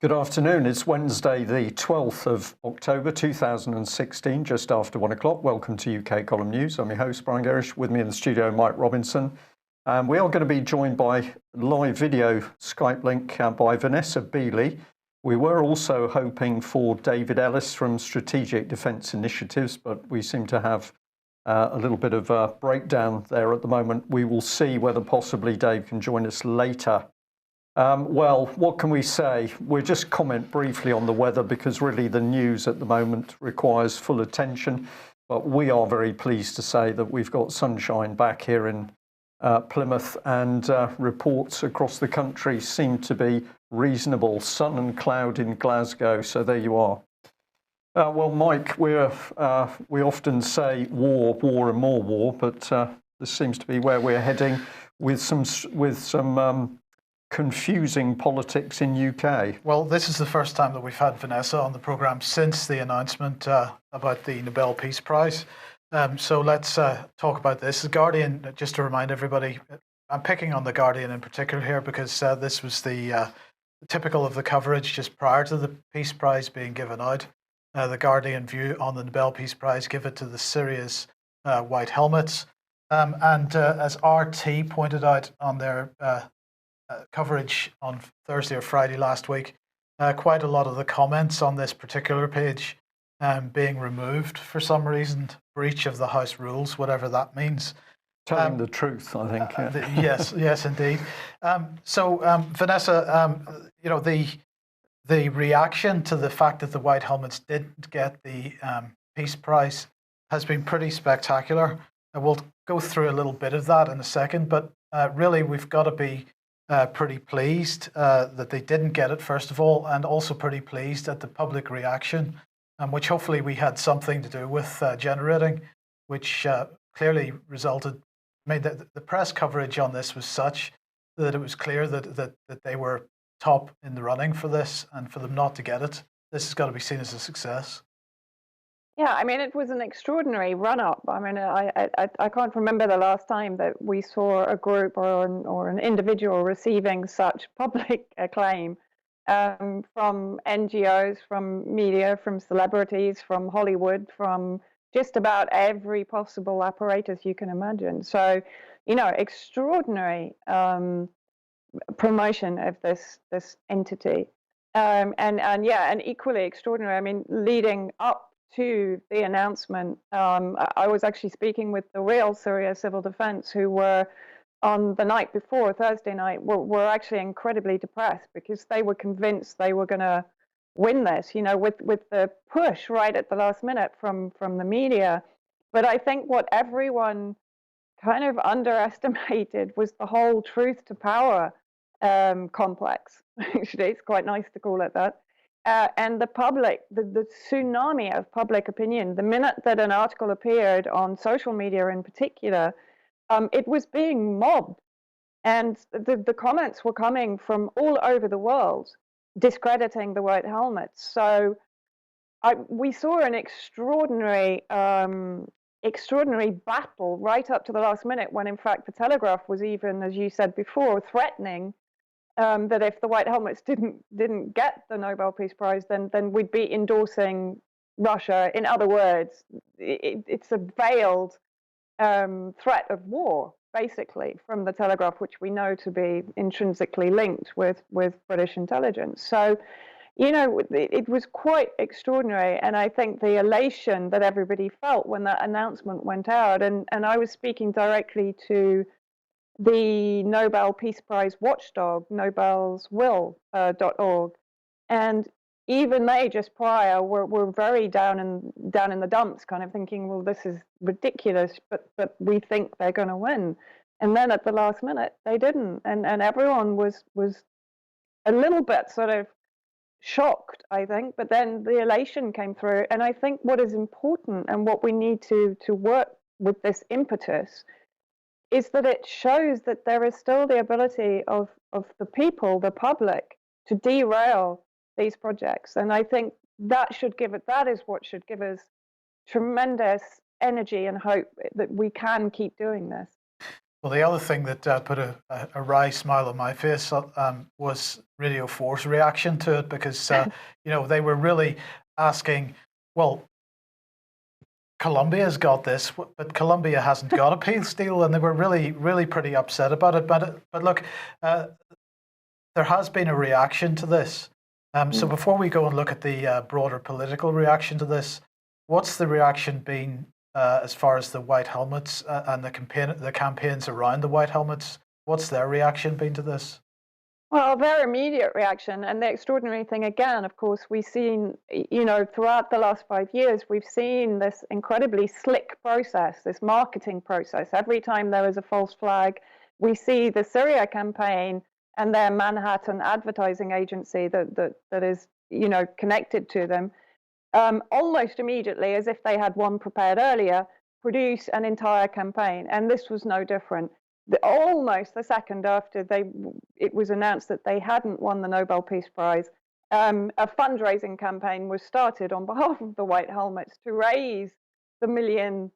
Good afternoon. It's Wednesday, the 12th of October 2016, just after 1 o'clock. Welcome to UK Column News. I'm your host, Brian Gerrish. With me in the studio, Mike Robinson. We are going to be joined by live video Skype link by Vanessa Beeley. We were also hoping for David Ellis from Strategic Defence Initiatives, but we seem to have a little bit of a breakdown there at the moment. We will see whether possibly Dave can join us later. Well, what can we say? We'll just comment briefly on the weather because really the news at the moment requires full attention. But we are very pleased to say that we've got sunshine back here in Plymouth, and reports across the country seem to be reasonable. Sun and cloud in Glasgow, so there you are. Well, Mike, we often say war, war and more war, but this seems to be where we're heading with some confusing politics in UK. Well, this is the first time that we've had Vanessa on the programme since the announcement about the Nobel Peace Prize. So let's talk about this. The Guardian, just to remind everybody, I'm picking on the Guardian in particular here because this was the typical of the coverage just prior to the Peace Prize being given out. The Guardian view on the Nobel Peace Prize, give it to the Syria's white helmets. And as RT pointed out on their coverage on Thursday or Friday last week, quite a lot of the comments on this particular page being removed for some reason, breach of the House rules, whatever that means. Telling the truth, I think. Yeah. Yes, indeed. Vanessa, the reaction to the fact that the White Helmets didn't get the Peace Prize has been pretty spectacular. We'll go through a little bit of that in a second, but really we've got to be pretty pleased that they didn't get it, first of all, and also pretty pleased at the public reaction, which hopefully we had something to do with generating, which clearly made the press coverage on this was such that it was clear that they were top in the running for this, and for them not to get it, this has got to be seen as a success. Yeah, I mean, it was an extraordinary run-up. I mean, I can't remember the last time that we saw a group or an individual receiving such public acclaim from NGOs, from media, from celebrities, from Hollywood, from just about every possible apparatus you can imagine. So, extraordinary promotion of this entity, and equally extraordinary. I mean, leading up to the announcement, I was actually speaking with the real Syria Civil Defense, who were on the night before, Thursday night, were actually incredibly depressed because they were convinced they were going to win this, with the push right at the last minute from the media. But I think what everyone kind of underestimated was the whole truth to power complex. Actually, it's quite nice to call it that. And the public, the tsunami of public opinion, the minute that an article appeared on social media in particular, it was being mobbed. And the comments were coming from all over the world, discrediting the White Helmets. So we saw an extraordinary battle right up to the last minute when, in fact, the Telegraph was even, as you said before, threatening that if the White Helmets didn't get the Nobel Peace Prize, then we'd be endorsing Russia. In other words, it's a veiled threat of war, basically, from the Telegraph, which we know to be intrinsically linked with British intelligence. So, it was quite extraordinary, and I think the elation that everybody felt when that announcement went out, and I was speaking directly to the Nobel Peace Prize watchdog, nobelswill.org, and even they just prior were very down in the dumps, kind of thinking, well, this is ridiculous, but we think they're going to win. And then at the last minute, they didn't, and everyone was a little bit sort of shocked, I think. But then the elation came through, and I think what is important and what we need to work with this impetus is that it shows that there is still the ability of the people, the public, to derail these projects. And I think that is what should give us tremendous energy and hope that we can keep doing this. Well, the other thing that put a wry smile on my face was Radio 4's reaction to it, because they were really asking, well, Colombia's got this, but Colombia hasn't got a peace deal, and they were really, really pretty upset about it. But look, there has been a reaction to this. So before we go and look at the broader political reaction to this, what's the reaction been as far as the white helmets and the campaigns around the white helmets? What's their reaction been to this? Well, their immediate reaction, and the extraordinary thing again, of course, we've seen, throughout the last 5 years, we've seen this incredibly slick process, this marketing process. Every time there is a false flag, we see the Syria campaign and their Manhattan advertising agency that is, connected to them, almost immediately, as if they had one prepared earlier, produce an entire campaign. And this was no different. Almost the second after it was announced that they hadn't won the Nobel Peace Prize, a fundraising campaign was started on behalf of the White Helmets to raise the $1 million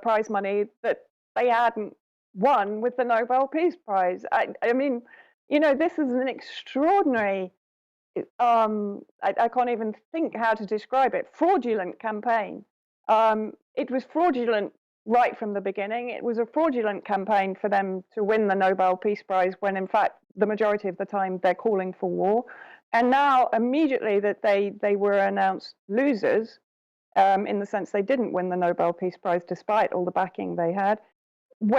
prize money that they hadn't won with the Nobel Peace Prize. I mean, this is an extraordinary, I can't even think how to describe it, fraudulent campaign. It was fraudulent right from the beginning. It was a fraudulent campaign for them to win the Nobel Peace Prize when, in fact, the majority of the time they're calling for war. And now, immediately that they were announced losers, in the sense they didn't win the Nobel Peace Prize despite all the backing they had, we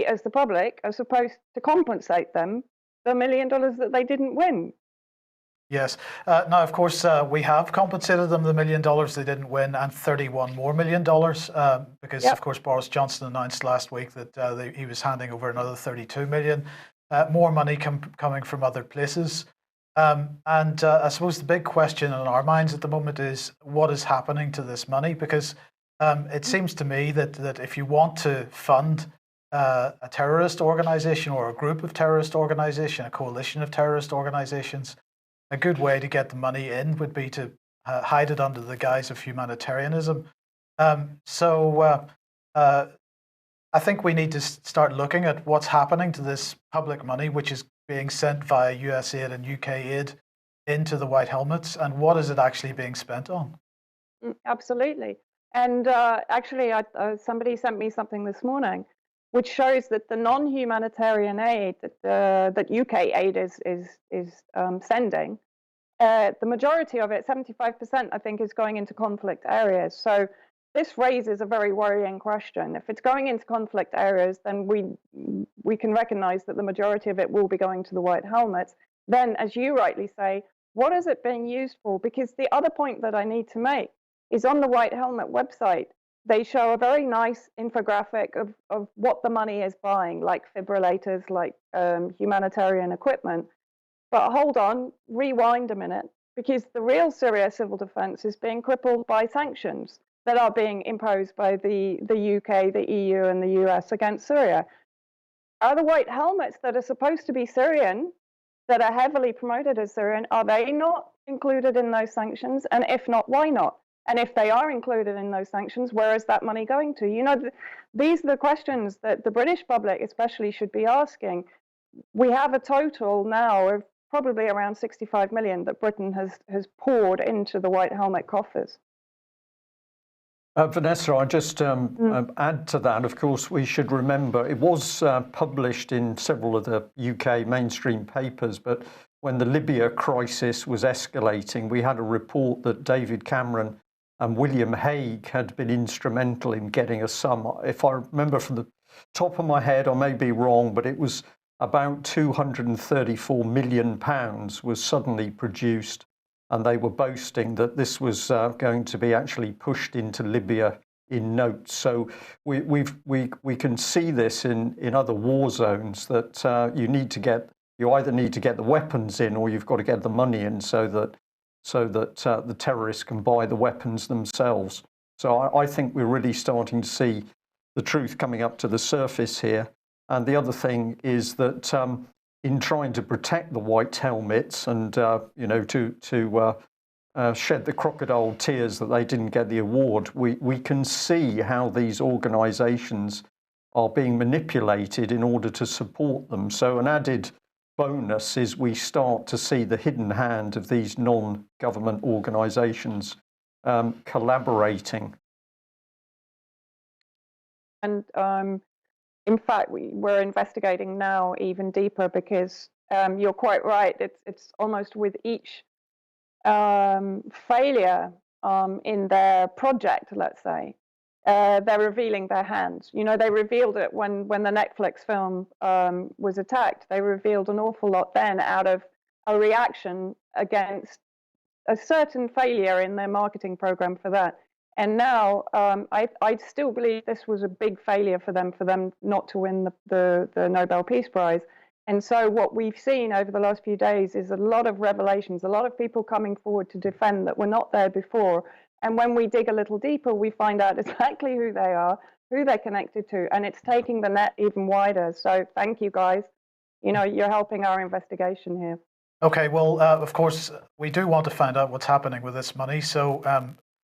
as the public are supposed to compensate them the $1 million that they didn't win. Yes. Now, of course, we have compensated them the $1 million they didn't win, and $31 more million, because, of course, Boris Johnson announced last week that he was handing over another $32 million, more money coming from other places. And I suppose the big question in our minds at the moment is what is happening to this money? Because it seems to me that if you want to fund a terrorist organization or a group of terrorist organization, a coalition of terrorist organizations, a good way to get the money in would be to hide it under the guise of humanitarianism. So I think we need to start looking at what's happening to this public money, which is being sent via US aid and UK aid into the White Helmets, and what is it actually being spent on? Absolutely. And actually, somebody sent me something this morning, which shows that the non-humanitarian aid that UK aid is sending, the majority of it, 75%, I think, is going into conflict areas. So this raises a very worrying question. If it's going into conflict areas, then we can recognize that the majority of it will be going to the White Helmets. Then, as you rightly say, what is it being used for? Because the other point that I need to make is on the White Helmet website, they show a very nice infographic of what the money is buying, like fibrillators, like humanitarian equipment. But hold on, rewind a minute, because the real Syria civil defense is being crippled by sanctions that are being imposed by the UK, the EU, and the US against Syria. Are the White Helmets that are supposed to be Syrian, that are heavily promoted as Syrian, are they not included in those sanctions? And if not, why not? And if they are included in those sanctions, where is that money going to? These are the questions that the British public especially should be asking. We have a total now of probably around 65 million that Britain has poured into the White Helmet coffers. Vanessa, I just add to that. Of course, we should remember it was published in several of the UK mainstream papers, but when the Libya crisis was escalating, we had a report that David Cameron and William Hague had been instrumental in getting a sum. If I remember from the top of my head, I may be wrong, but it was about £234 million was suddenly produced, and they were boasting that this was going to be actually pushed into Libya in notes. So we can see this in other war zones, that you either need to get the weapons in, or you've got to get the money in so that the terrorists can buy the weapons themselves. So I think we're really starting to see the truth coming up to the surface here. And the other thing is that in trying to protect the White Helmets and to shed the crocodile tears that they didn't get the award, we can see how these organisations are being manipulated in order to support them. So an added bonus is we start to see the hidden hand of these non-government organisations collaborating. And in fact, we're investigating now even deeper because you're quite right. It's almost with each failure in their project, let's say, they're revealing their hand. You know, they revealed it when the Netflix film was attacked. They revealed an awful lot then out of a reaction against a certain failure in their marketing program for that. And now I still believe this was a big failure for them not to win the Nobel Peace Prize. And so what we've seen over the last few days is a lot of revelations, a lot of people coming forward to defend that were not there before. And when we dig a little deeper, we find out exactly who they are, who they're connected to, and it's taking the net even wider. So thank you, guys. You know, you're helping our investigation here. Okay, well, of course, we do want to find out what's happening with this money. So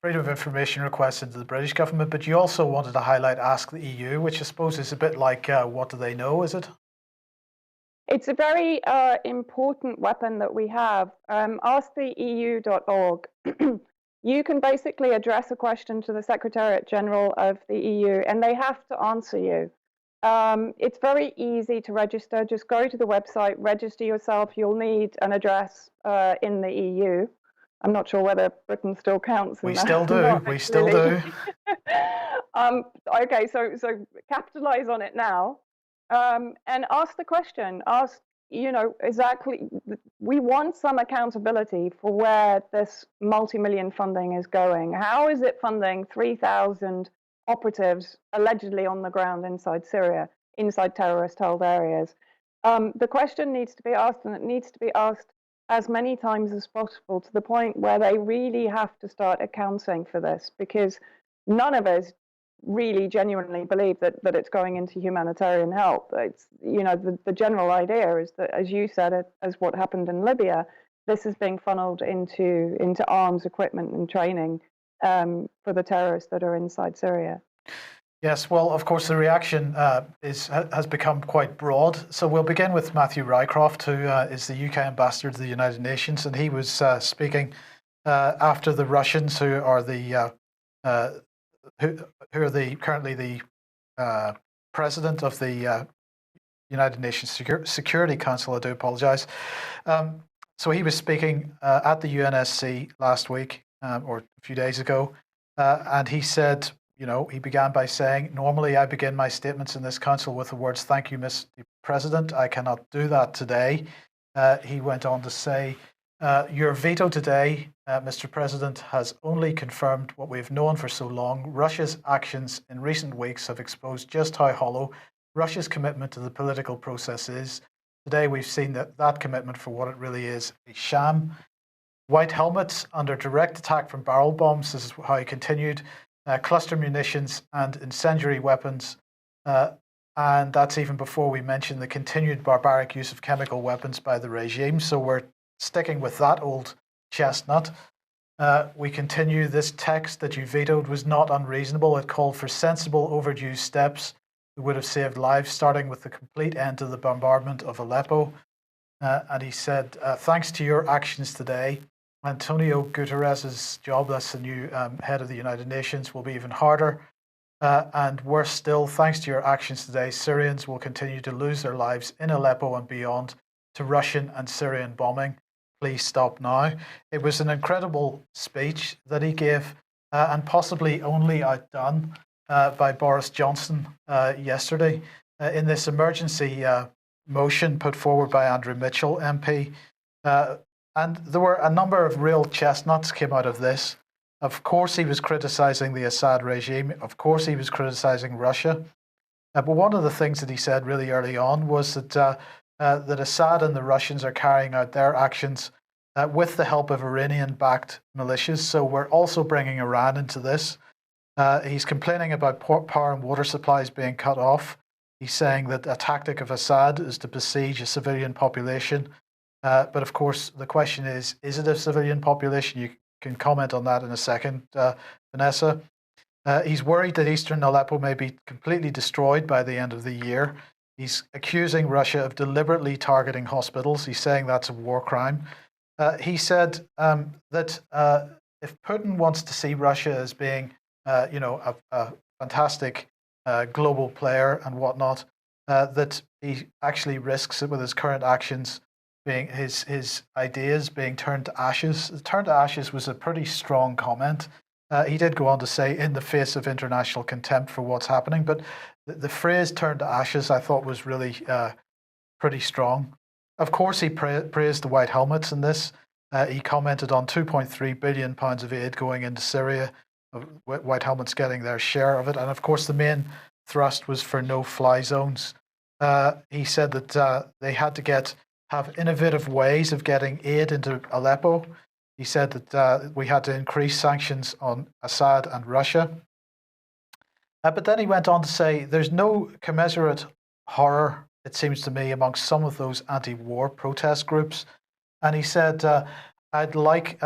freedom of information requests into the British government, but you also wanted to highlight Ask the EU, which I suppose is a bit like what do they know, is it? It's a very important weapon that we have. AskTheEU.org. You can basically address a question to the Secretariat General of the EU, and they have to answer you. It's very easy to register. Just go to the website, register yourself. You'll need an address in the EU. I'm not sure whether Britain still counts. We still do. We still do. Okay, so capitalize on it now, and ask the question. Ask, you know, exactly. We want some accountability for where this multi-million funding is going. How is it funding 3,000 operatives allegedly on the ground inside Syria, inside terrorist-held areas? The question needs to be asked, and it needs to be asked as many times as possible, to the point where they really have to start accounting for this, because none of us really genuinely believe that it's going into humanitarian help. It's, you know, the general idea is that, as you said, as what happened in Libya, this is being funneled into arms, equipment, and training for the terrorists that are inside Syria. Yes, well, of course, the reaction has become quite broad. So we'll begin with Matthew Rycroft, who is the UK ambassador to the United Nations, and he was speaking after the Russians, who are currently the president of the United Nations Security Council. I do apologise. So he was speaking at the UNSC last week or a few days ago, and he said, you know, he began by saying, "Normally I begin my statements in this council with the words, 'Thank you, Mr. President.' I cannot do that today." He went on to say, "Your veto today, Mr. President, has only confirmed what we've known for so long. Russia's actions in recent weeks have exposed just how hollow Russia's commitment to the political process is. Today we've seen that commitment for what it really is, a sham. White helmets under direct attack from barrel bombs," this is how he continued, "cluster munitions and incendiary weapons, and that's even before we mention the continued barbaric use of chemical weapons by the regime." So we're sticking with that old chestnut. We continue, "This text that you vetoed was not unreasonable. It called for sensible, overdue steps that would have saved lives, starting with the complete end to the bombardment of Aleppo." And he said, "Thanks to your actions today, Antonio Guterres' job," that's the new head of the United Nations, "will be even harder. And worse still, thanks to your actions today, Syrians will continue to lose their lives in Aleppo and beyond to Russian and Syrian bombing. Please stop now." It was an incredible speech that he gave, and possibly only outdone by Boris Johnson yesterday in this emergency motion put forward by Andrew Mitchell MP. And there were a number of real chestnuts came out of this. Of course, he was criticising the Assad regime. Of course, he was criticising Russia. But one of the things that he said really early on was that Assad and the Russians are carrying out their actions with the help of Iranian-backed militias. So we're also bringing Iran into this. He's complaining about power and water supplies being cut off. He's saying that a tactic of Assad is to besiege a civilian population. But of course, the question is it a civilian population? You can comment on that in a second, Vanessa. He's worried that eastern Aleppo may be completely destroyed by the end of the year. He's accusing Russia of deliberately targeting hospitals. He's saying that's a war crime. He said that if Putin wants to see Russia as being, a fantastic global player and whatnot, that he actually risks it with his current actions, being his ideas being turned to ashes. Turned to ashes was a pretty strong comment. He did go on to say, in the face of international contempt for what's happening, but the phrase "turned to ashes" I thought was really pretty strong. Of course, he praised the White Helmets in this. He commented on £2.3 billion of aid going into Syria, White Helmets getting their share of it, and of course the main thrust was for no-fly zones. He said that they had to have innovative ways of getting aid into Aleppo. He said that we had to increase sanctions on Assad and Russia. But then he went on to say there's no commensurate horror, it seems to me, amongst some of those anti-war protest groups. And he said, I'd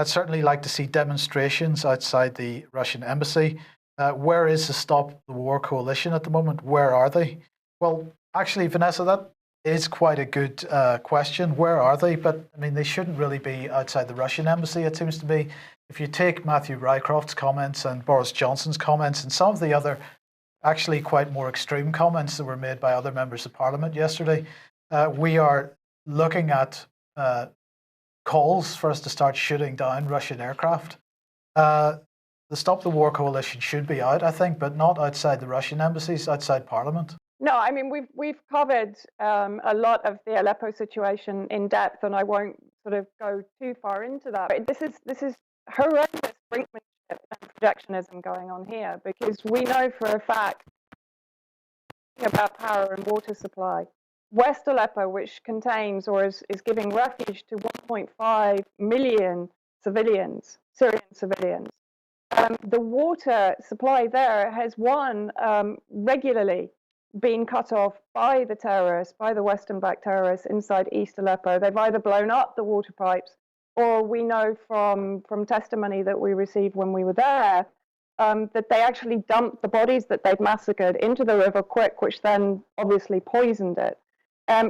certainly like to see demonstrations outside the Russian embassy. Where is the Stop the War coalition at the moment? Where are they? Well, actually, Vanessa, that is quite a good question. Where are they? But I mean, they shouldn't really be outside the Russian embassy, it seems to be. If you take Matthew Rycroft's comments and Boris Johnson's comments and some of the other actually quite more extreme comments that were made by other members of parliament yesterday, we are looking at calls for us to start shooting down Russian aircraft. The Stop the War coalition should be out, I think, but not outside the Russian embassies, outside parliament. No, I mean, we've covered a lot of the Aleppo situation in depth, and I won't sort of go too far into that. But this is horrendous brinkmanship and projectionism going on here, because we know for a fact about power and water supply. West Aleppo, which contains or is giving refuge to 1.5 million civilians, Syrian civilians. The water supply there has regularly been cut off by the terrorists, by the Western-backed terrorists inside East Aleppo. They've either blown up the water pipes, or we know from testimony that we received when we were there, that they actually dumped the bodies that they'd massacred into the River Quick, which then obviously poisoned it.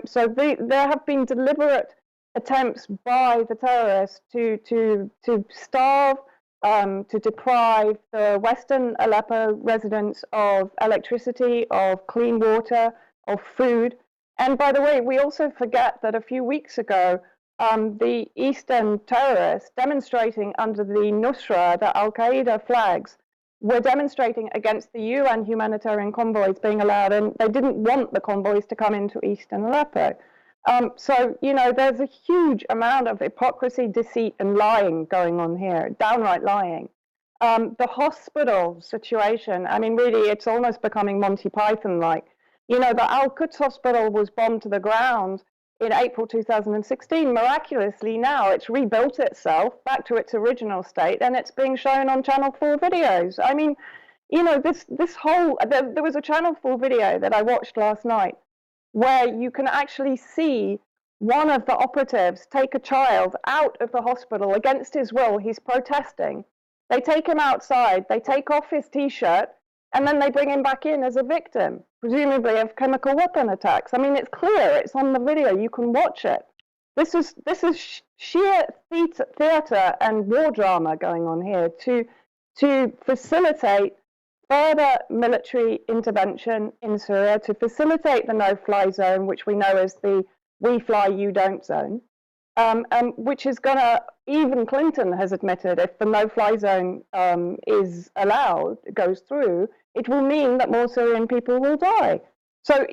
So there have been deliberate attempts by the terrorists to starve, to deprive the Western Aleppo residents of electricity, of clean water, of food. And by the way, we also forget that a few weeks ago, the Eastern terrorists demonstrating under the Nusra, the Al-Qaeda flags, were demonstrating against the UN humanitarian convoys being allowed, and they didn't want the convoys to come into Eastern Aleppo. So, there's a huge amount of hypocrisy, deceit, and lying going on here, downright lying. The hospital situation, I mean, really, it's almost becoming Monty Python-like. The Al-Quds hospital was bombed to the ground in April 2016. Miraculously, now it's rebuilt itself back to its original state, and it's being shown on Channel 4 videos. I mean, this whole, there was a Channel 4 video that I watched last night where you can actually see one of the operatives take a child out of the hospital against his will. He's protesting. They take him outside, they take off his T-shirt, and then they bring him back in as a victim, presumably of chemical weapon attacks. I mean, it's clear, it's on the video, you can watch it. This is sheer theatre and war drama going on here to facilitate further military intervention in Syria, to facilitate the no-fly zone, which we know as the we fly, you don't zone, which is going to, even Clinton has admitted, if the no-fly zone is allowed, goes through, it will mean that more Syrian people will die. So,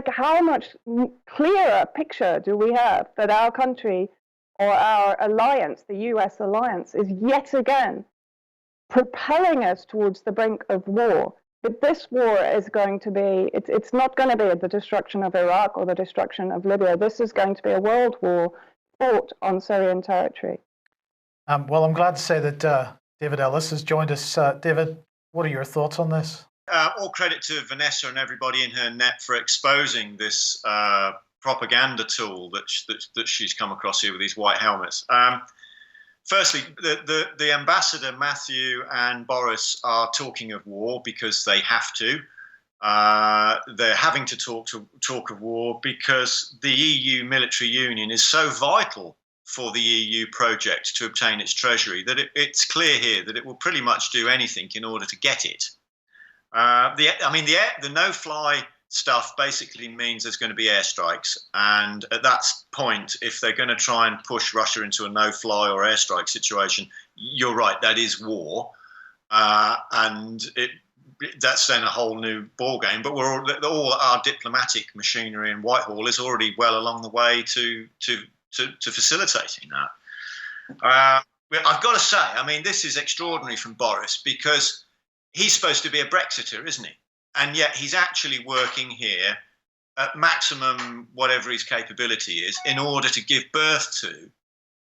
how much clearer picture do we have that our country or our alliance, the US alliance, is yet again propelling us towards the brink of war? But this war is going to be, it's not going to be the destruction of Iraq or the destruction of Libya. This is going to be a world war fought on Syrian territory. Well, I'm glad to say that David Ellis has joined us. David, what are your thoughts on this? All credit to Vanessa and everybody in her net for exposing this propaganda tool that she's come across here with these white helmets. firstly, the ambassador Matthew and Boris are talking of war because they have to. They're having to talk of war because the EU military union is so vital for the EU project to obtain its treasury that it's clear here that it will pretty much do anything in order to get it. The no-fly stuff basically means there's going to be airstrikes, and at that point, if they're going to try and push Russia into a no-fly or airstrike situation, you're right, that is war, and that's then a whole new ballgame. But all our diplomatic machinery in Whitehall is already well along the way to facilitating that. I've got to say, I mean, this is extraordinary from Boris because he's supposed to be a Brexiter, isn't he? And yet he's actually working here at maximum whatever his capability is in order to give birth to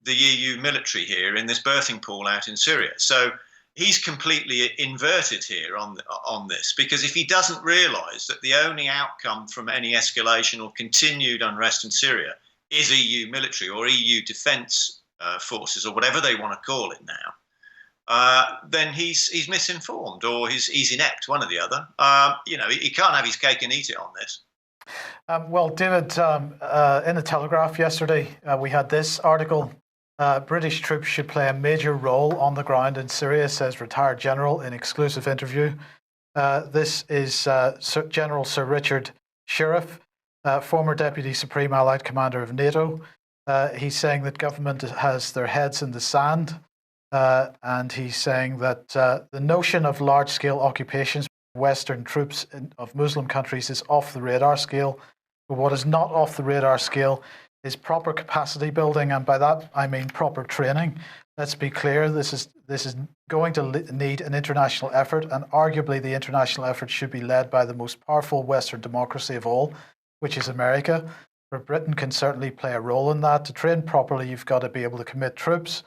the EU military here in this birthing pool out in Syria. So he's completely inverted here on this, because if he doesn't realise that the only outcome from any escalation or continued unrest in Syria is EU military or EU defence forces or whatever they want to call it now, then he's misinformed or he's inept, one or the other. He can't have his cake and eat it on this. Well, David, in the Telegraph yesterday, we had this article. British troops should play a major role on the ground in Syria, says retired general in exclusive interview. This is General Sir Richard Sheriff, former Deputy Supreme Allied Commander of NATO. He's saying that government has their heads in the sand. And he's saying that the notion of large-scale occupations by Western troops of Muslim countries is off the radar scale. But what is not off the radar scale is proper capacity building, and by that I mean proper training. Let's be clear, this is going to need an international effort, and arguably the international effort should be led by the most powerful Western democracy of all, which is America. But Britain can certainly play a role in that. To train properly, you've got to be able to commit troops,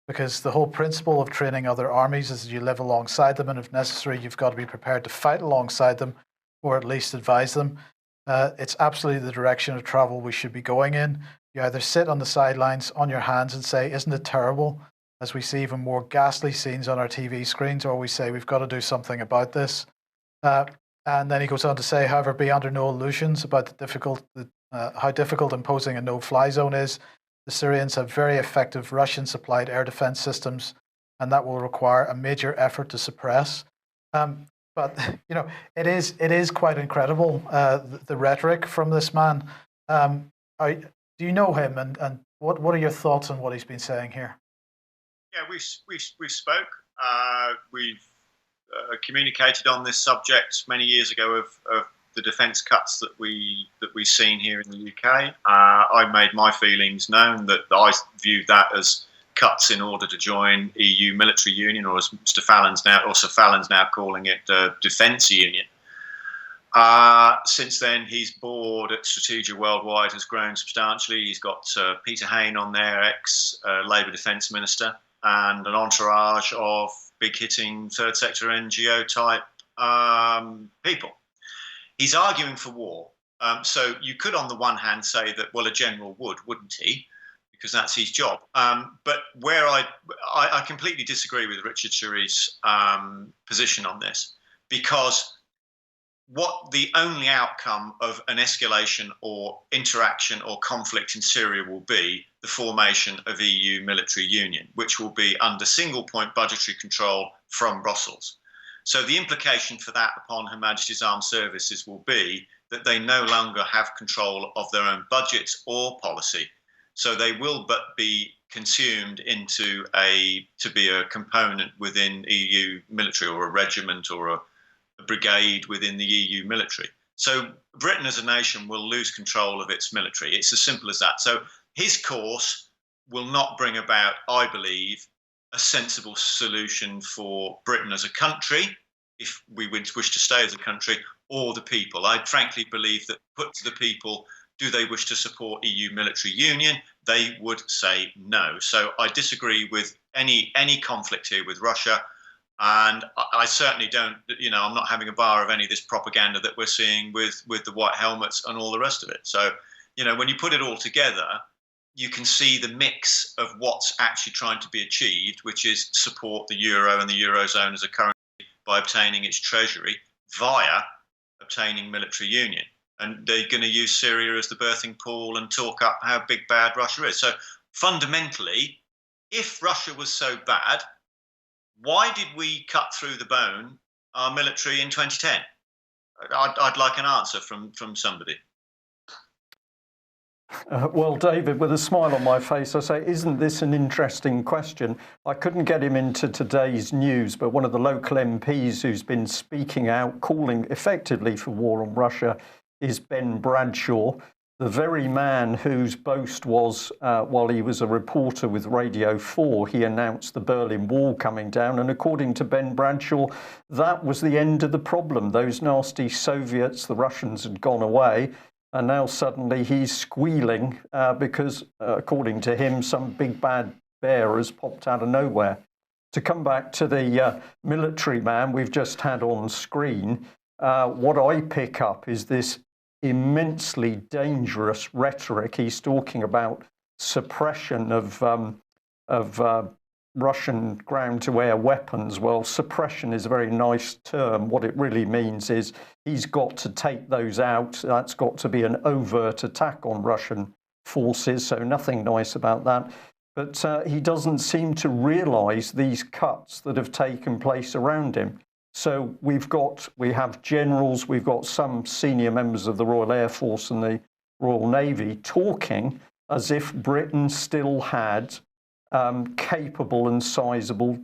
because the whole principle of training other armies is that you live alongside them, and if necessary, you've got to be prepared to fight alongside them, or at least advise them. It's absolutely the direction of travel we should be going in. You either sit on the sidelines on your hands and say, isn't it terrible, as we see even more ghastly scenes on our TV screens, or we say, we've got to do something about this. And then he goes on to say, however, be under no illusions about how difficult imposing a no-fly zone is. The Syrians have very effective Russian-supplied air defense systems, and that will require a major effort to suppress. But it is quite incredible, the rhetoric from this man. Do you know him, and what are your thoughts on what he's been saying here? Yeah, we spoke. We've communicated on this subject many years ago of the defence cuts that we've seen here in the UK. I made my feelings known that I viewed that as cuts in order to join EU military union, or as Sir Fallon's now calling it, defence union. Since then, his board at Strategia Worldwide has grown substantially. He's got Peter Hain on there, ex-Labour Defence Minister, and an entourage of big-hitting third sector NGO type people. He's arguing for war. So you could, on the one hand, say that, well, a general would, wouldn't he? Because that's his job. But where I completely disagree with Richard Sheriff's position on this, because what the only outcome of an escalation or interaction or conflict in Syria will be the formation of EU military union, which will be under single point budgetary control from Brussels. So the implication for that upon Her Majesty's Armed Services will be that they no longer have control of their own budgets or policy. So they will but be consumed to be a component within EU military, or a regiment, or a brigade within the EU military. So Britain as a nation will lose control of its military. It's as simple as that. So his course will not bring about, I believe, a sensible solution for Britain as a country, if we wish to stay as a country, or the people. I frankly believe that, put to the people, do they wish to support EU military union? They would say no. So I disagree with any conflict here with Russia. And I certainly don't, I'm not having a bar of any of this propaganda that we're seeing with the white helmets and all the rest of it. So, when you put it all together, you can see the mix of what's actually trying to be achieved, which is support the euro and the eurozone as a currency by obtaining its treasury via obtaining military union. And they're going to use Syria as the birthing pool and talk up how big bad Russia is. So fundamentally, if Russia was so bad, why did we cut through the bone our military in 2010? I'd like an answer from somebody. Well, David, with a smile on my face, I say, isn't this an interesting question? I couldn't get him into today's news, but one of the local MPs who's been speaking out, calling effectively for war on Russia, is Ben Bradshaw, the very man whose boast was, while he was a reporter with Radio 4, he announced the Berlin Wall coming down. And according to Ben Bradshaw, that was the end of the problem. Those nasty Soviets, the Russians, had gone away. And now suddenly he's squealing because, according to him, some big bad bear has popped out of nowhere. To come back to the military man we've just had on screen, what I pick up is this immensely dangerous rhetoric. He's talking about suppression of Russian ground-to-air weapons. Well, suppression is a very nice term. What it really means is he's got to take those out. That's got to be an overt attack on Russian forces, so nothing nice about that. But he doesn't seem to realise these cuts that have taken place around him. So we have generals, we've got some senior members of the Royal Air Force and the Royal Navy talking as if Britain still had capable and sizable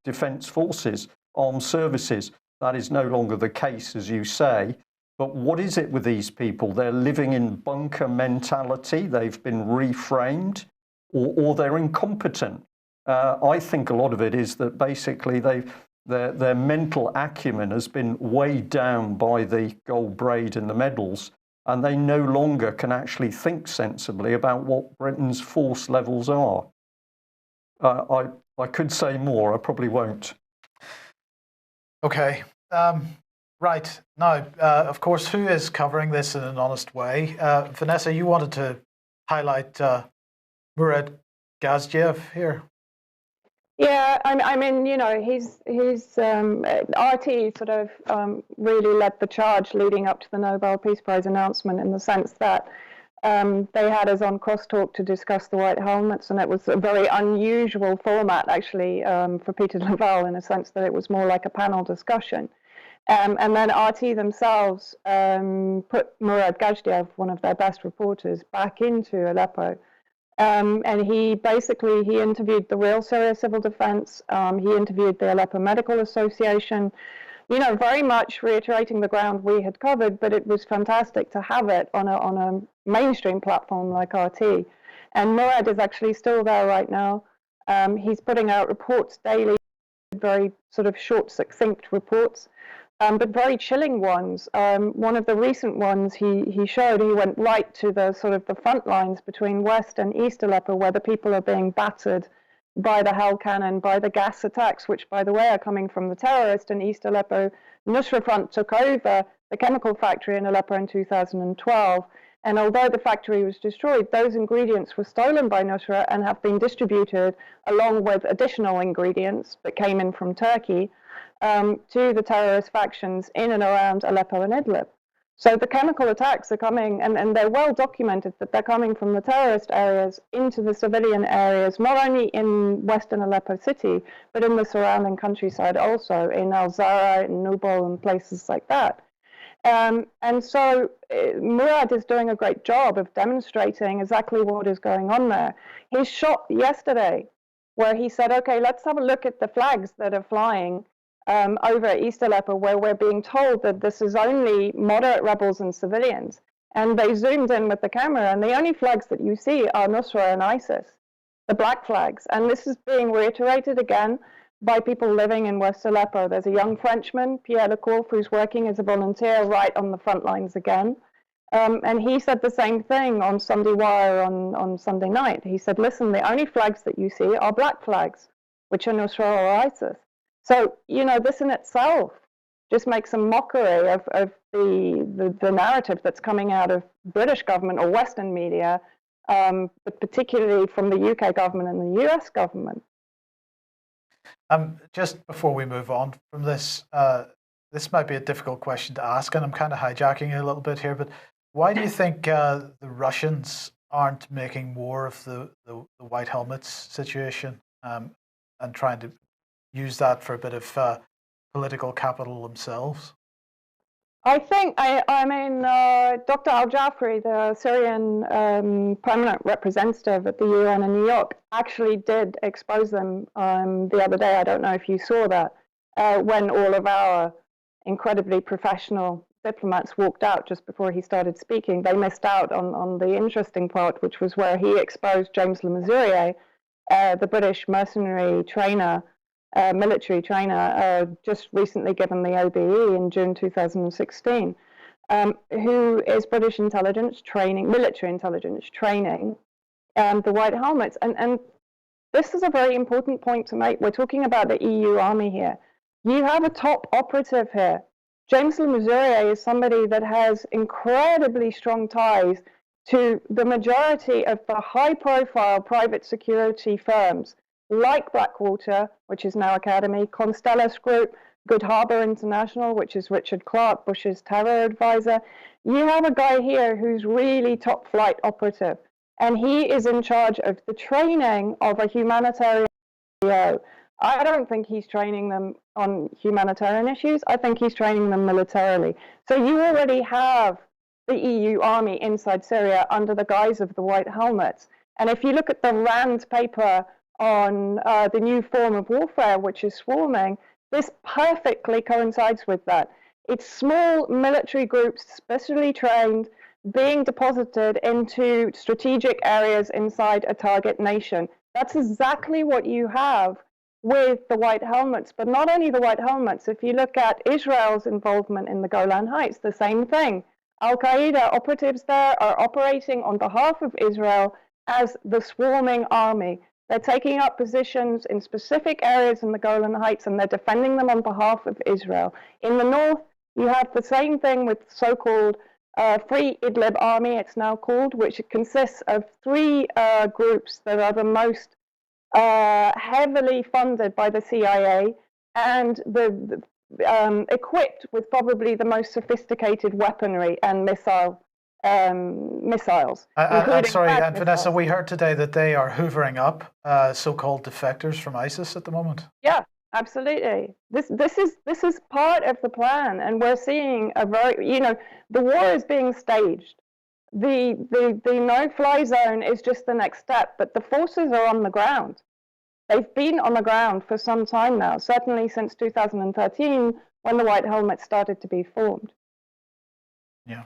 defence forces, armed services. That is no longer the case, as you say. But what is it with these people? They're living in bunker mentality. They've been reframed, or they're incompetent. I think a lot of it is that basically their mental acumen has been weighed down by the gold braid and the medals, and they no longer can actually think sensibly about what Britain's force levels are. I could say more, I probably won't. Okay. Right. Now, of course, who is covering this in an honest way? Vanessa, you wanted to highlight Murad Gazdiev here. Yeah, I mean, you know, he's RT sort of really led the charge leading up to the Nobel Peace Prize announcement, in the sense that they had us on crosstalk to discuss the white helmets, and it was a very unusual format, actually, for Peter Lavelle, in a sense that it was more like a panel discussion. And then RT themselves put Murad Gazdiev, one of their best reporters, back into Aleppo. And he interviewed the real Syria Civil Defense. He interviewed the Aleppo Medical Association, you know, very much reiterating the ground we had covered, but it was fantastic to have it on a mainstream platform like RT. And Murad is actually still there right now. He's putting out reports daily, very sort of short, succinct reports, but very chilling ones. One of the recent ones he showed, he went right to the sort of the front lines between West and East Aleppo, where the people are being battered by the hell cannon, by the gas attacks, which, by the way, are coming from the terrorists in East Aleppo. Nusra Front took over the chemical factory in Aleppo in 2012. And although the factory was destroyed, those ingredients were stolen by Nusra and have been distributed along with additional ingredients that came in from Turkey to the terrorist factions in and around Aleppo and Idlib. So the chemical attacks are coming, and they're well documented that they're coming from the terrorist areas into the civilian areas, not only in western Aleppo city, but in the surrounding countryside also, in Al-Zara, in Nubal, and places like that. And so Murad is doing a great job of demonstrating exactly what is going on there. His shot yesterday, where he said, okay, let's have a look at the flags that are flying over at East Aleppo, where we're being told that this is only moderate rebels and civilians. And they zoomed in with the camera, and the only flags that you see are Nusra and ISIS, the black flags. And this is being reiterated again by people living in West Aleppo. There's a young Frenchman, Pierre Lecourf, who's working as a volunteer right on the front lines again. And he said the same thing on Sunday Wire on Sunday night. He said, listen, the only flags that you see are black flags, which are Nusra or ISIS. So, you know, this in itself just makes a mockery of the narrative that's coming out of British government or Western media but particularly from the UK government and the US government. Just before we move on from this, this might be a difficult question to ask, and I'm kind of hijacking it a little bit here, but why do you think the Russians aren't making more of the white helmets situation and trying to use that for a bit of political capital themselves? I think, Dr. Al-Jafri, the Syrian permanent representative at the UN in New York, actually did expose them the other day. I don't know if you saw that, when all of our incredibly professional diplomats walked out just before he started speaking. They missed out on the interesting part, which was where he exposed James Le Mesurier, the British mercenary trainer, military trainer, just recently given the OBE in June 2016, who is British intelligence training, military intelligence training the White Helmets. And this is a very important point to make. We're talking about the EU army here. You have a top operative here. James Le Mesurier is somebody that has incredibly strong ties to the majority of the high-profile private security firms like Blackwater, which is now Academy, Constellus Group, Good Harbor International, which is Richard Clarke, Bush's terror advisor. You have a guy here who's really top flight operative, and he is in charge of the training of a humanitarian CEO. I don't think he's training them on humanitarian issues. I think he's training them militarily. So you already have the EU army inside Syria under the guise of the White Helmets. And if you look at the RAND paper on the new form of warfare, which is swarming, this perfectly coincides with that. It's small military groups, specially trained, being deposited into strategic areas inside a target nation. That's exactly what you have with the White Helmets, but not only the White Helmets. If you look at Israel's involvement in the Golan Heights, the same thing. Al-Qaeda operatives there are operating on behalf of Israel as the swarming army. They're taking up positions in specific areas in the Golan Heights, and they're defending them on behalf of Israel. In the north, you have the same thing with so-called Free Idlib Army, it's now called, which consists of three groups that are the most heavily funded by the CIA and equipped with probably the most sophisticated weaponry and missiles. I'm sorry, and Vanessa, we heard today that they are hoovering up so-called defectors from ISIS at the moment. Yeah, absolutely. This is part of the plan, and we're seeing a very, the war is being staged. The no-fly zone is just the next step, but the forces are on the ground. They've been on the ground for some time now, certainly since 2013, when the White Helmets started to be formed. Yeah.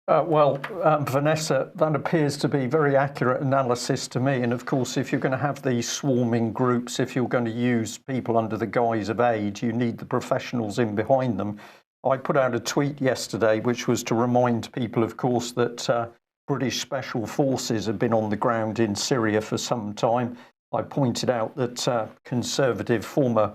Vanessa, that appears to be very accurate analysis to me. And of course, if you're going to have these swarming groups, if you're going to use people under the guise of aid, you need the professionals in behind them. I put out a tweet yesterday, which was to remind people, of course, that British special forces have been on the ground in Syria for some time. I pointed out that former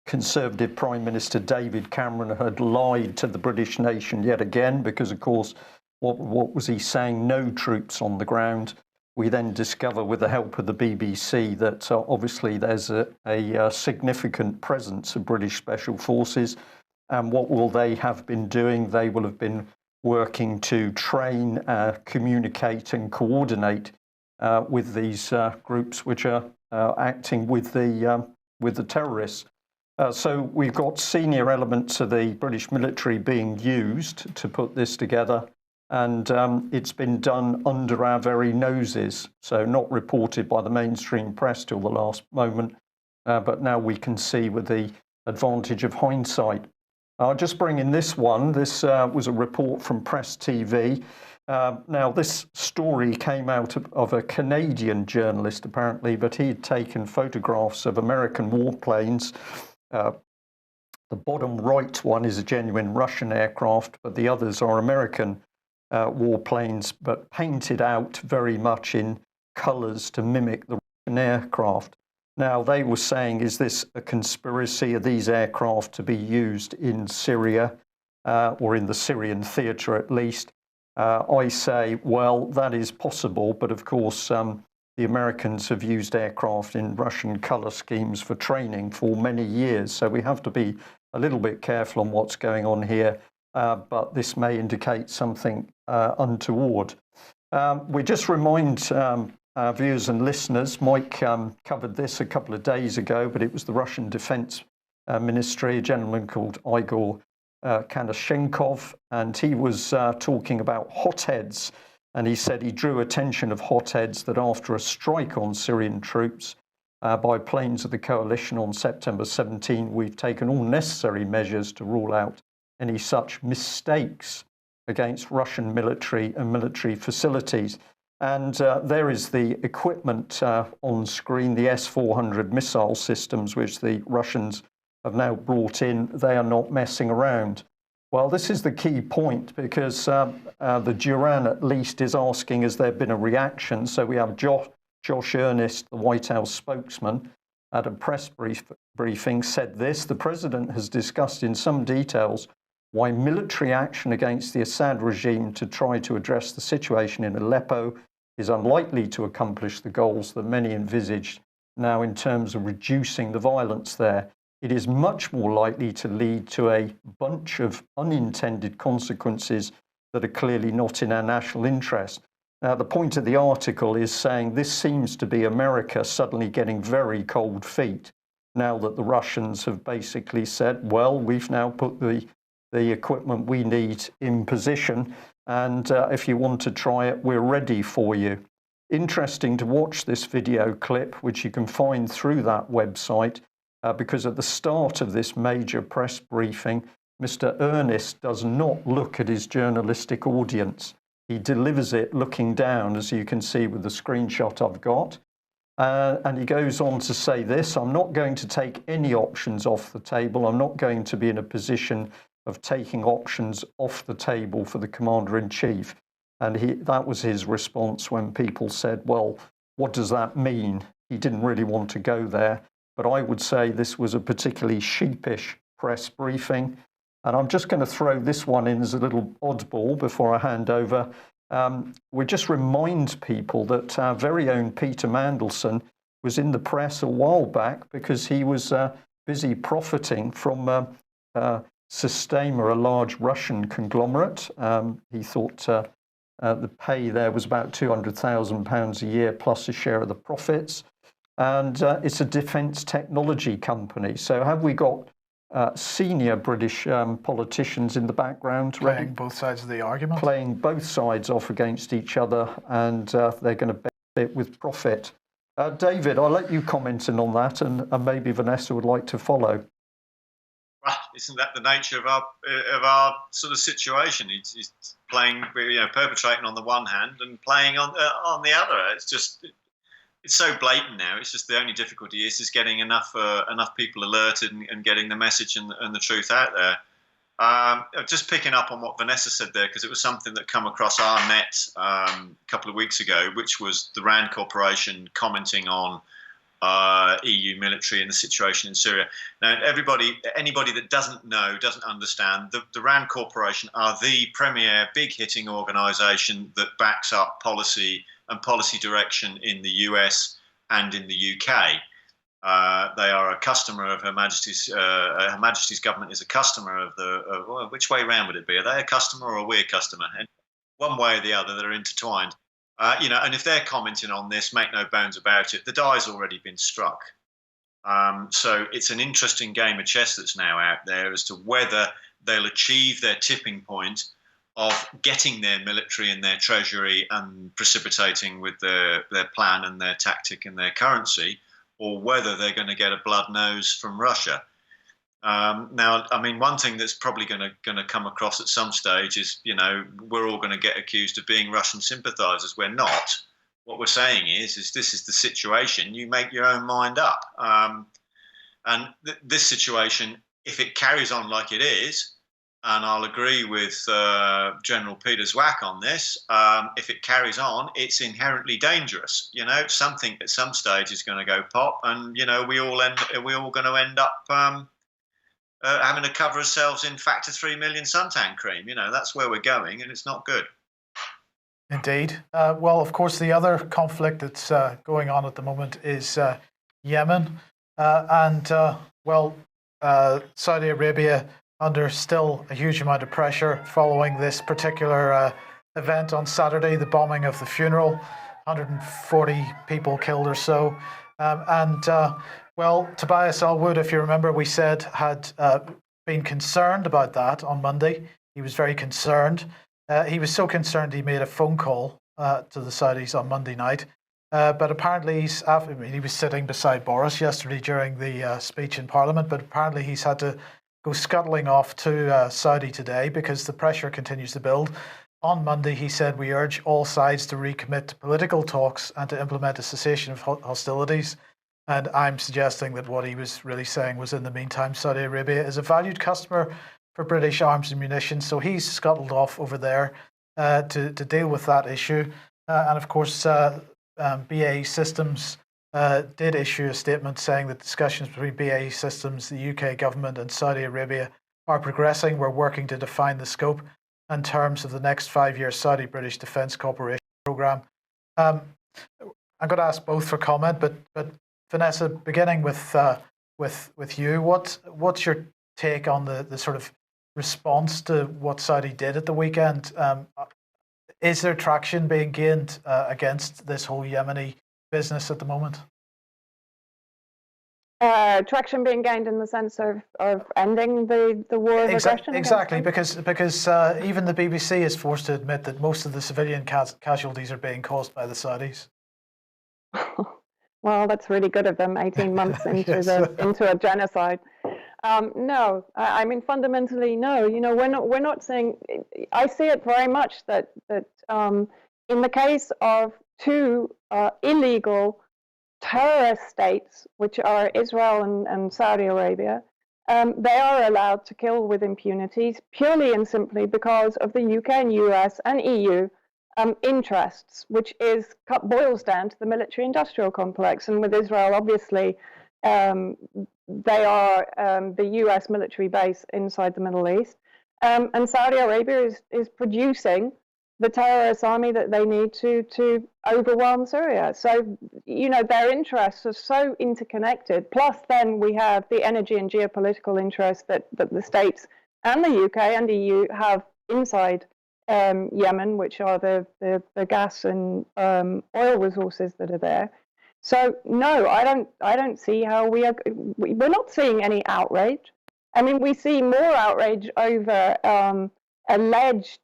Conservative Prime Minister David Cameron had lied to the British nation yet again, because, of course, what was he saying? No troops on the ground. We then discover, with the help of the BBC, that obviously there's a significant presence of British special forces. And what will they have been doing? They will have been working to train, communicate and coordinate with these groups which are acting with the terrorists. So we've got senior elements of the British military being used to put this together, and it's been done under our very noses, so not reported by the mainstream press till the last moment, but now we can see with the advantage of hindsight. I'll just bring in this one. This was a report from Press TV. Now, this story came out of a Canadian journalist, apparently, but he had taken photographs of American warplanes. The bottom right one is a genuine Russian aircraft, but the others are American warplanes, but painted out very much in colours to mimic the Russian aircraft. Now, they were saying, is this a conspiracy? Are these aircraft to be used in Syria, or in the Syrian theatre at least? I say, well, that is possible, but of course, the Americans have used aircraft in Russian colour schemes for training for many years, so we have to be a little bit careful on what's going on here, but this may indicate something untoward. We just remind our viewers and listeners, Mike covered this a couple of days ago, but it was the Russian Defense Ministry, a gentleman called Igor Kanashenkov, and he was talking about hotheads. And he said he drew attention of hotheads that after a strike on Syrian troops by planes of the coalition on September 17, we've taken all necessary measures to rule out any such mistakes against Russian military and military facilities. And there is the equipment on screen, the S-400 missile systems, which the Russians have now brought in. They are not messing around. Well, this is the key point, because the Duran at least is asking, has there been a reaction? So we have Josh Earnest, the White House spokesman, at a press briefing said this: the president has discussed in some details why military action against the Assad regime to try to address the situation in Aleppo is unlikely to accomplish the goals that many envisaged now in terms of reducing the violence there. It is much more likely to lead to a bunch of unintended consequences that are clearly not in our national interest. Now, the point of the article is saying this seems to be America suddenly getting very cold feet now that the Russians have basically said, well, we've now put the equipment we need in position, and if you want to try it, we're ready for you. Interesting to watch this video clip, which you can find through that website, because at the start of this major press briefing, Mr. Earnest does not look at his journalistic audience. He delivers it looking down, as you can see with the screenshot I've got. And he goes on to say this: I'm not going to take any options off the table. I'm not going to be in a position of taking options off the table for the Commander-in-Chief. And that was his response when people said, well, what does that mean? He didn't really want to go there. But I would say this was a particularly sheepish press briefing. And I'm just going to throw this one in as a little oddball before I hand over. We just remind people that our very own Peter Mandelson was in the press a while back because he was busy profiting from Systema, a large Russian conglomerate. He thought the pay there was about £200,000 a year plus a share of the profits. And it's a defence technology company. So have we got senior British politicians in the background playing both sides of the argument? Playing both sides off against each other, and they're going to benefit with profit. David, I'll let you comment in on that, and maybe Vanessa would like to follow. Well, isn't that the nature of our sort of situation? He's playing, perpetrating on the one hand and playing on the other. It's so blatant now. It's just the only difficulty is getting enough people alerted and getting the message and the truth out there. Just picking up on what Vanessa said there, because it was something that come across our net a couple of weeks ago, which was the RAND Corporation commenting on EU military and the situation in Syria. Now, anybody that doesn't understand, the RAND Corporation are the premier big-hitting organisation that backs up policy and policy direction in the US and in the UK. They are a customer of Her Majesty's. Her Majesty's government is a customer of well, which way round would it be? Are they a customer or are we a customer? And one way or the other, they're intertwined. And if they're commenting on this, make no bones about it, the die's already been struck. So it's an interesting game of chess that's now out there as to whether they'll achieve their tipping point of getting their military and their treasury and precipitating with their plan and their tactic and their currency, or whether they're going to get a blood nose from Russia. Now, I mean, one thing that's probably going to come across at some stage is, we're all going to get accused of being Russian sympathisers. We're not. What we're saying is this is the situation. You make your own mind up. And this situation, if it carries on like it is, and I'll agree with General Peter Zwack on this, if it carries on, it's inherently dangerous. Something at some stage is going to go pop, and we all going to end up having to cover ourselves in factor 3 million suntan cream. That's where we're going, and it's not good. Indeed. Well, of course, the other conflict that's going on at the moment is Yemen. Saudi Arabia under still a huge amount of pressure following this particular event on Saturday, the bombing of the funeral, 140 people killed or so. Tobias Elwood, if you remember, we said had been concerned about that on Monday. He was very concerned. He was so concerned he made a phone call to the Saudis on Monday night. But apparently he was sitting beside Boris yesterday during the speech in Parliament, but apparently he's had to go scuttling off to Saudi today because the pressure continues to build. On Monday, he said, "We urge all sides to recommit to political talks and to implement a cessation of hostilities." And I'm suggesting that what he was really saying was, in the meantime, Saudi Arabia is a valued customer for British arms and munitions, so he's scuttled off over there to deal with that issue. And of course, BAE Systems did issue a statement saying that discussions between BAE Systems, the UK government, and Saudi Arabia are progressing. We're working to define the scope and terms of the next 5-year Saudi-British Defence Cooperation Programme. I'm going to ask both for comment, but Vanessa, beginning with you, what's your take on the sort of response to what Saudi did at the weekend? Is there traction being gained against this whole Yemeni business at the moment? Traction being gained in the sense of ending the war of aggression? Exactly, because even the BBC is forced to admit that most of the civilian casualties are being caused by the Saudis. Well, that's really good of them, 18 months into into a genocide. No, I mean, fundamentally, no. You know, we're not saying. I see it very much that in the case of two illegal terrorist states, which are Israel and Saudi Arabia, they are allowed to kill with impunity purely and simply because of the UK and US and EU interests, which boils down to the military-industrial complex. And with Israel, obviously, they are the US military base inside the Middle East. And Saudi Arabia is producing the terrorist army that they need to overwhelm Syria. So, you know, their interests are so interconnected. Plus, then we have the energy and geopolitical interests that the States and the UK and EU have inside Yemen, which are the gas and oil resources that are there. So no, I don't see how we're not seeing any outrage. I mean, we see more outrage over alleged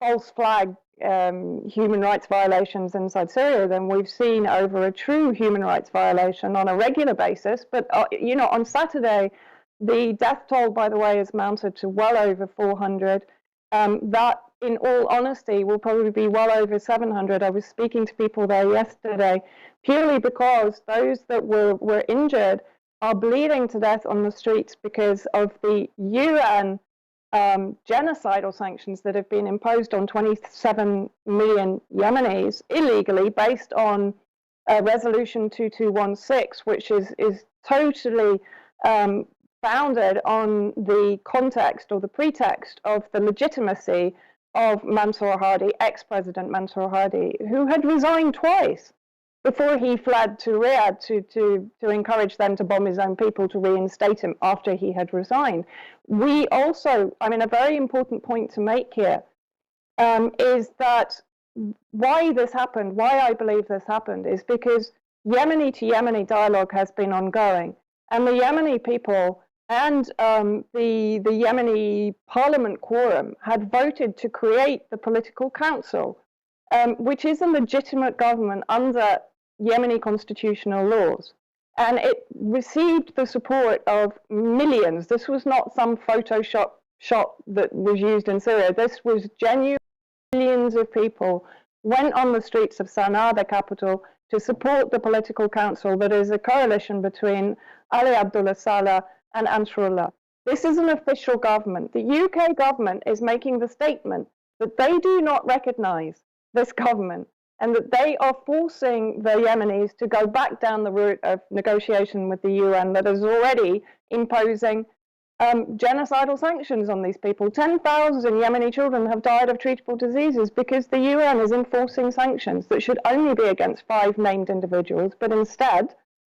false flag human rights violations inside Syria than we've seen over a true human rights violation on a regular basis. But you know, on Saturday, the death toll, by the way, is mounted to well over 400. That, in all honesty, will probably be well over 700. I was speaking to people there yesterday, purely because those that were injured are bleeding to death on the streets because of the UN genocidal sanctions that have been imposed on 27 million Yemenis illegally based on Resolution 2216, which is totally founded on the context or the pretext of the legitimacy of Mansour Hadi, ex-President Mansour Hadi, who had resigned twice before he fled to Riyadh to encourage them to bomb his own people to reinstate him after he had resigned. We also, I mean, a very important point to make here is that why this happened, why I believe this happened, is because Yemeni to Yemeni dialogue has been ongoing. And the Yemeni people and the Yemeni parliament quorum had voted to create the political council, which is a legitimate government under Yemeni constitutional laws. And it received the support of millions. This was not some Photoshop shot that was used in Syria. This was genuine. Millions of people went on the streets of Sana'a, the capital, to support the political council that is a coalition between Ali Abdullah Saleh and Ansarullah. This is an official government. The UK government is making the statement that they do not recognize this government and that they are forcing the Yemenis to go back down the route of negotiation with the UN that is already imposing genocidal sanctions on these people. 10,000 Yemeni children have died of treatable diseases because the UN is enforcing sanctions that should only be against 5 named individuals, but instead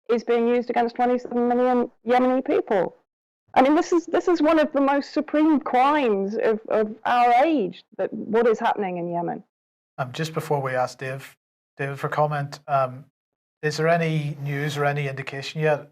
is being used against 27 million Yemeni people. I mean, this is one of the most supreme crimes of our age, that what is happening in Yemen. Just before we ask David for comment, is there any news or any indication yet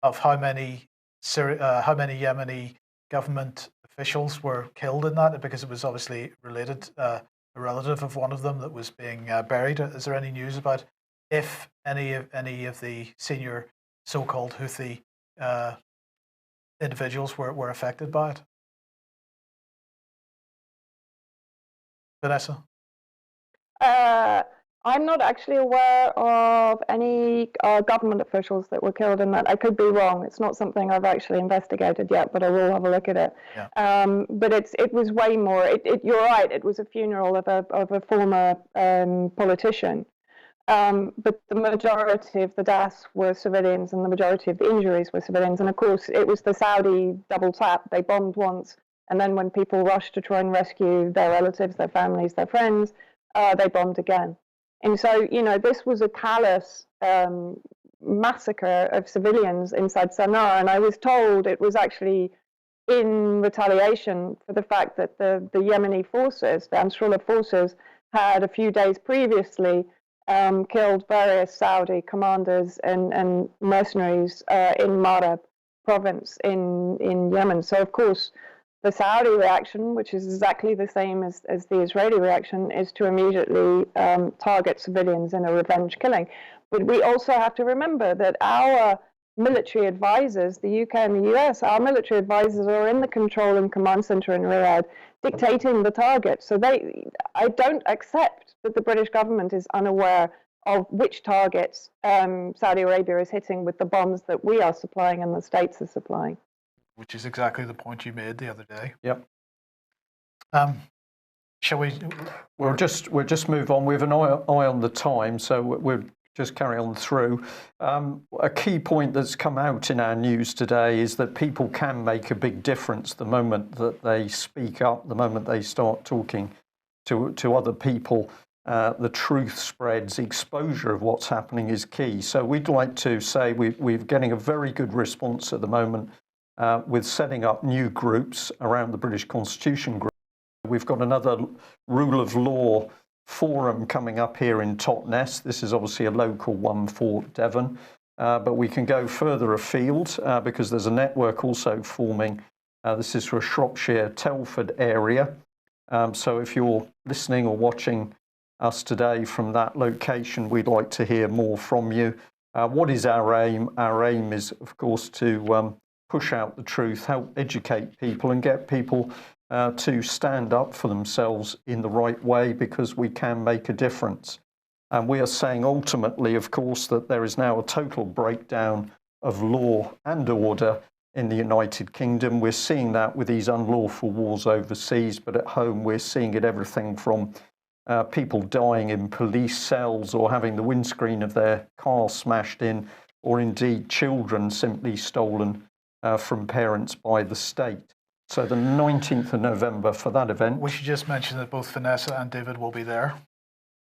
of how many Yemeni government officials were killed in that? Because it was obviously related, a relative of one of them that was being buried. Is there any news about if any of the senior so-called Houthi individuals were affected by it? Vanessa? I'm not actually aware of any government officials that were killed in that. I could be wrong. It's not something I've actually investigated yet, but I will have a look at it. Yeah. But it was way more. You're right. It was a funeral of a former politician. But the majority of the deaths were civilians, and the majority of the injuries were civilians. And of course, it was the Saudi double tap. They bombed once, and then when people rushed to try and rescue their relatives, their families, their friends, they bombed again. And so, this was a callous massacre of civilians inside Sana'a. And I was told it was actually in retaliation for the fact that the Yemeni forces, the Ansarullah forces, had a few days previously killed various Saudi commanders and mercenaries in Marib province in Yemen. So, of course, the Saudi reaction, which is exactly the same as the Israeli reaction, is to immediately target civilians in a revenge killing. But we also have to remember that our military advisors, the UK and the US, our military advisors are in the control and command center in Riyadh, dictating the target. So I don't accept that the British government is unaware of which targets Saudi Arabia is hitting with the bombs that we are supplying and the States are supplying. Which is exactly the point you made the other day. Yep. Shall we? We'll just move on. We have an eye on the time, so we'll just carry on through. A key point that's come out in our news today is that people can make a big difference the moment that they speak up, the moment they start talking to other people. The truth spreads, exposure of what's happening is key. So we'd like to say we're getting a very good response at the moment with setting up new groups around the British Constitution group. We've got another rule of law forum coming up here in Totnes. This is obviously a local one for Devon, but we can go further afield because there's a network also forming. This is for Shropshire, Telford area. So if you're listening or watching us today from that location, we'd like to hear more from you. What is our aim? Our aim is, of course, to push out the truth, help educate people and get people to stand up for themselves in the right way, because we can make a difference. And we are saying ultimately, of course, that there is now a total breakdown of law and order in the United Kingdom. We're seeing that with these unlawful wars overseas, but at home we're seeing it everything from people dying in police cells or having the windscreen of their car smashed in, or indeed children simply stolen from parents by the state. So the 19th of November for that event. We should just mention that both Vanessa and David will be there.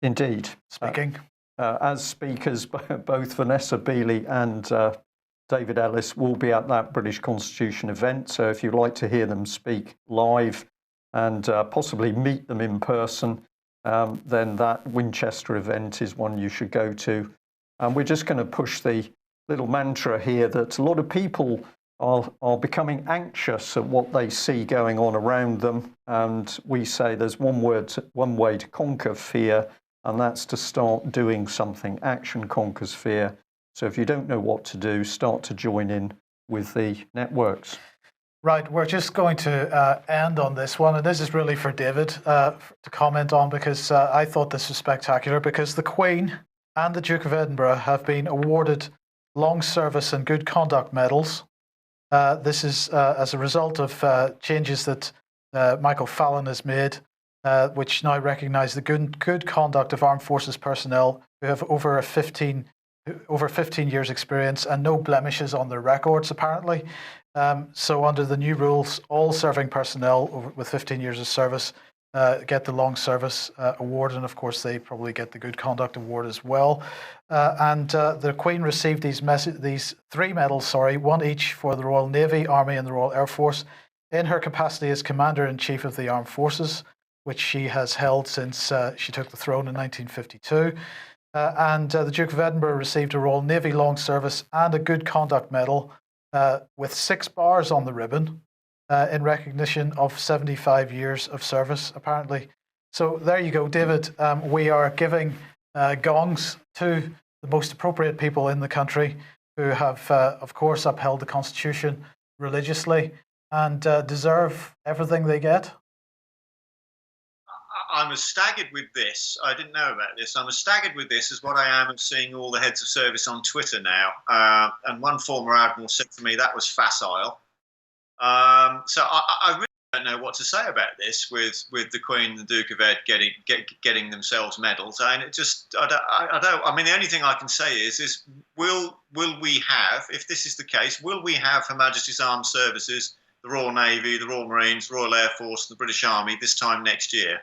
Indeed. Speaking. As speakers, both Vanessa Beeley and David Ellis will be at that British Constitution event. So if you'd like to hear them speak live and possibly meet them in person, then that Winchester event is one you should go to. And we're just going to push the little mantra here that a lot of people are becoming anxious at what they see going on around them. And we say there's one way to conquer fear, and that's to start doing something. Action conquers fear. So if you don't know what to do, start to join in with the networks. Right, we're just going to end on this one, and this is really for David to comment on, because I thought this was spectacular, because the Queen and the Duke of Edinburgh have been awarded long service and good conduct medals. This is as a result of changes that Michael Fallon has made, which now recognise the good conduct of armed forces personnel who have over 15 years experience and no blemishes on their records, apparently. So under the new rules, all serving personnel with 15 years of service get the Long Service Award, and of course they probably get the Good Conduct Award as well. And the Queen received these three medals, one each for the Royal Navy, Army and the Royal Air Force, in her capacity as Commander-in-Chief of the Armed Forces, which she has held since she took the throne in 1952. And the Duke of Edinburgh received a Royal Navy Long Service and a Good Conduct Medal with 6 bars on the ribbon in recognition of 75 years of service, apparently. So there you go, David. We are giving gongs to the most appropriate people in the country who have, of course, upheld the Constitution religiously and deserve everything they get. I'm as staggered with this. I didn't know about this. I'm as staggered with this as what I am of seeing all the heads of service on Twitter now. And one former admiral said to me that was facile. So I really don't know what to say about this with the Queen and the Duke of Ed getting themselves medals. I mean, I mean, the only thing I can say is will we have, if this is the case, will we have Her Majesty's Armed Services, the Royal Navy, the Royal Marines, the Royal Air Force, the British Army this time next year?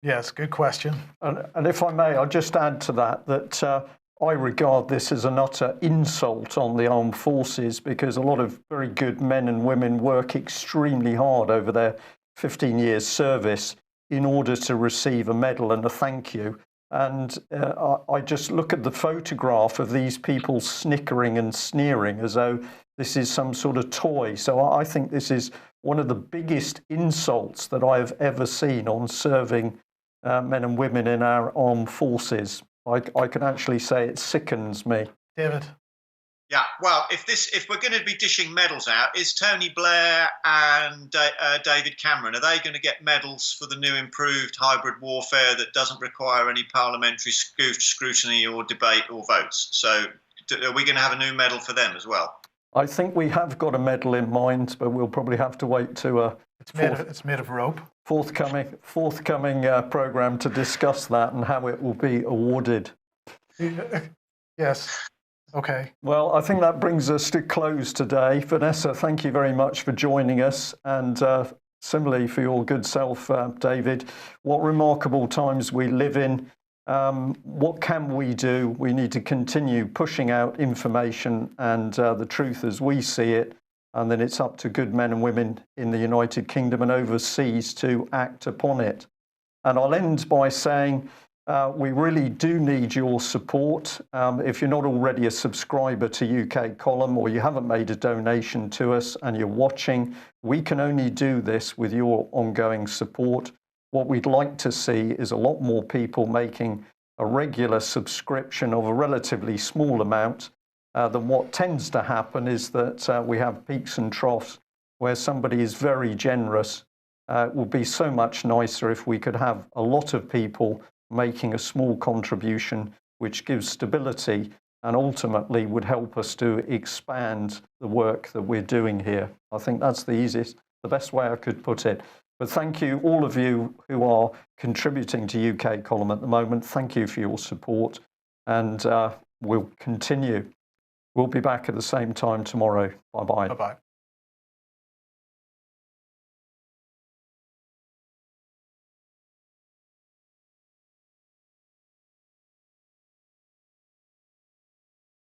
Yes, good question. And if I may, I'll just add to that I regard this as an utter insult on the armed forces, because a lot of very good men and women work extremely hard over their 15 years service in order to receive a medal and a thank you. And I just look at the photograph of these people snickering and sneering as though this is some sort of toy. So I think this is one of the biggest insults that I have ever seen on serving men and women in our armed forces. I can actually say it sickens me. David? Yeah, well, if we're going to be dishing medals out, is Tony Blair and David Cameron, are they going to get medals for the new improved hybrid warfare that doesn't require any parliamentary scrutiny or debate or votes? So are we going to have a new medal for them as well? I think we have got a medal in mind, but we'll probably have to wait to it's made of rope. Forthcoming program to discuss that and how it will be awarded. Yes. Okay. Well, I think that brings us to close today. Vanessa, thank you very much for joining us, and similarly for your good self, David. What remarkable times we live in. What can we do? We need to continue pushing out information and the truth as we see it, and then it's up to good men and women in the United Kingdom and overseas to act upon it. And I'll end by saying we really do need your support. If you're not already a subscriber to UK Column, or you haven't made a donation to us and you're watching, we can only do this with your ongoing support. What we'd like to see is a lot more people making a regular subscription of a relatively small amount than what tends to happen is that we have peaks and troughs where somebody is very generous. It would be so much nicer if we could have a lot of people making a small contribution, which gives stability and ultimately would help us to expand the work that we're doing here. I think that's the best way I could put it. But thank you, all of you who are contributing to UK Column at the moment. Thank you for your support, and we'll continue. We'll be back at the same time tomorrow. Bye-bye. Bye-bye.